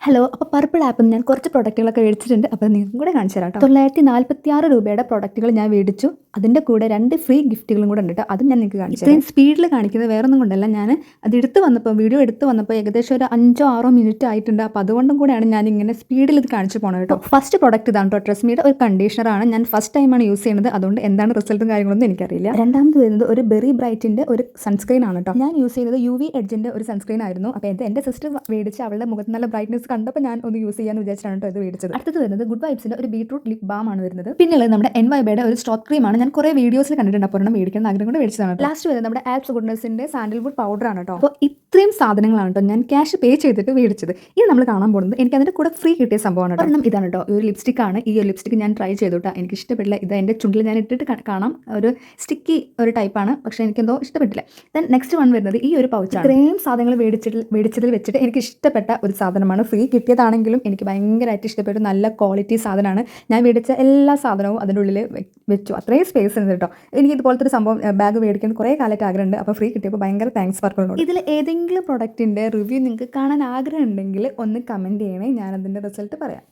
Hello, അപ്പോൾ purple ആപ്പിൽ നിന്ന് ഞാൻ കുറച്ച് പ്രൊഡക്റ്റുകളൊക്കെ മേടിച്ചിട്ടുണ്ട്. അപ്പോൾ നിങ്ങൾക്കും കൂടെ കാണിച്ചു തരാം കേട്ടോ. 946 രൂപയുടെ പ്രൊഡക്റ്റുകൾ ഞാൻ മേടിച്ചു. അതിൻ്റെ കൂടെ 2 ഫ്രീ ഗിഫ്റ്റുകളും കൂടെ ഉണ്ട് കേട്ടോ. അതും ഞാൻ നിങ്ങൾക്ക് കാണിച്ചു തരാം. സ്പീഡിൽ കാണിക്കുന്നത് വേറെ ഒന്നും കൊണ്ടല്ല, ഞാൻ അത് വീഡിയോ എടുത്ത് വന്നപ്പോൾ ഏകദേശം ഒരു 5-6 മിനിറ്റ് ആയിട്ടുണ്ട്. അപ്പോൾ അതുകൊണ്ടും കൂടെയാണ് ഞാൻ ഇങ്ങനെ സ്പീഡിൽ ഇത് കാണിച്ചു പോകണം കേട്ടോ. ഫസ്റ്റ് പ്രൊഡക്റ്റ് ഇതാണ് കേട്ടോ. ട്രെസ്മിയുടെ ഒരു കണ്ടീഷണറാണ്. ഞാൻ ഫസ്റ്റ് ടൈമാണ് യൂസ് ചെയ്യുന്നത്. അതുകൊണ്ട് എന്താണ് റിസൾട്ടും കാര്യങ്ങളൊന്നും എനിക്കറിയില്ല. രണ്ടാമത് വരുന്നത് ഒരു ബെറി ബ്രൈറ്റിൻ്റെ ഒരു സൺസ്ക്രീൻ ആണ് കേട്ടോ. ഞാൻ യൂസ് ചെയ്തത് UV എഡ്ജിൻ്റെ ഒരു സൺസ്ക്രീൻ ആയിരുന്നു. അപ്പോൾ എൻ്റെ സിസ്റ്റർ മേടിച്ച് അവളുടെ മുഖത്ത് നല്ല ബ്രൈറ്റ്നസ് കണ്ടപ്പോൾ ഞാൻ ഒന്ന് യൂസ് ചെയ്യാൻ വിചാരിച്ചാണ് കേട്ടോ ഇത് മേടിച്ചത്. അടുത്തത് വരുന്നത് ഗുഡ് വൈബ്സിൻ്റെ ഒരു ബീട്രൂട്ട് ലിപ് ബാം ആണ് വരുന്നത്. പിന്നെയുള്ളത് നമ്മുടെ NYBയുടെ ഒരു സ്റ്റോപ്പ് ക്രീമാണ്. ഞാൻ കുറേ വീഡിയോസിൽ കണ്ടിട്ടുണ്ട്. അപ്പോൾ മേടിക്കുന്ന ആഗ്രഹം കൊണ്ട് മേടിച്ചതാണ്. ലാസ്റ്റ് വരുന്നത് നമ്മുടെ ആപ്സ് ഗുഡ്നസിൻ്റെ സാൻഡൽവുഡ് പൗഡർ ആണ് കേട്ടോ. അപ്പോൾ ഇത്രയും സാധനങ്ങളാണ് കേട്ടോ ഞാൻ ക്യാഷ് പേ ചെയ്തിട്ട് മേടിച്ചത്. ഇത് നമ്മൾ കാണാൻ പോകുന്നത് എനിക്ക് അതിൻ്റെ കൂടെ ഫ്രീ കിട്ടിയ സംഭവമാണ് കേട്ടോ. ഇതാണ് കേട്ടോ, ഈ ഒരു ലിപ്സ്റ്റിക് ആണ്. ഈ ഒരു ലിപ്സ്റ്റിക് ഞാൻ ട്രൈ ചെയ്തു കേട്ടോ. എനിക്ക് ഇഷ്ടപ്പെട്ടില്ല. ഇത് എൻ്റെ ചുണ്ടിൽ ഞാൻ ഇട്ടിട്ട് കാണാം, ഒരു സ്റ്റിക്കി ഒരു ടൈപ്പാണ്. പക്ഷേ എനിക്കെന്തോ ഇഷ്ടപ്പെട്ടില്ല. ദെൻ നെക്സ്റ്റ് വൺ വരുന്നത് ഈ ഒരു പൗച്ചാണ്. ഇത്രയും സാധനങ്ങൾ മേടിച്ചതിൽ വെച്ചിട്ട് എനിക്ക് ഇഷ്ടപ്പെട്ട ഒരു സാധനമാണ്. ഫ്രീ കിട്ടിയതാണെങ്കിലും എനിക്ക് ഭയങ്കരമായിട്ട് ഇഷ്ടപ്പെട്ടു. നല്ല ക്വാളിറ്റി സാധനമാണ്. ഞാൻ മേടിച്ച എല്ലാ സാധനവും അതിൻ്റെ ഉള്ളിൽ വെച്ചു. അത്രയും സ്പേസ് ഉണ്ട് കേട്ടോ. എനിക്ക് ഇതുപോലത്തെ ഒരു സംഭവം ബാഗ് മേടിക്കാൻ കുറേ കാലമായിട്ട് ആഗ്രഹമുണ്ട്. അപ്പോൾ ഫ്രീ കിട്ടിയപ്പോൾ ഭയങ്കര താങ്ക്സ് പർപ്പിളിനോട്. ഇതിൽ ഏതെങ്കിലും പ്രൊഡക്റ്റിൻ്റെ റിവ്യൂ നിങ്ങൾക്ക് കാണാൻ ആഗ്രഹം ഉണ്ടെങ്കിൽ ഒന്ന് കമൻറ്റ് ചെയ്യണേ. ഞാൻ അതിൻ്റെ റിസൾട്ട് പറയാം.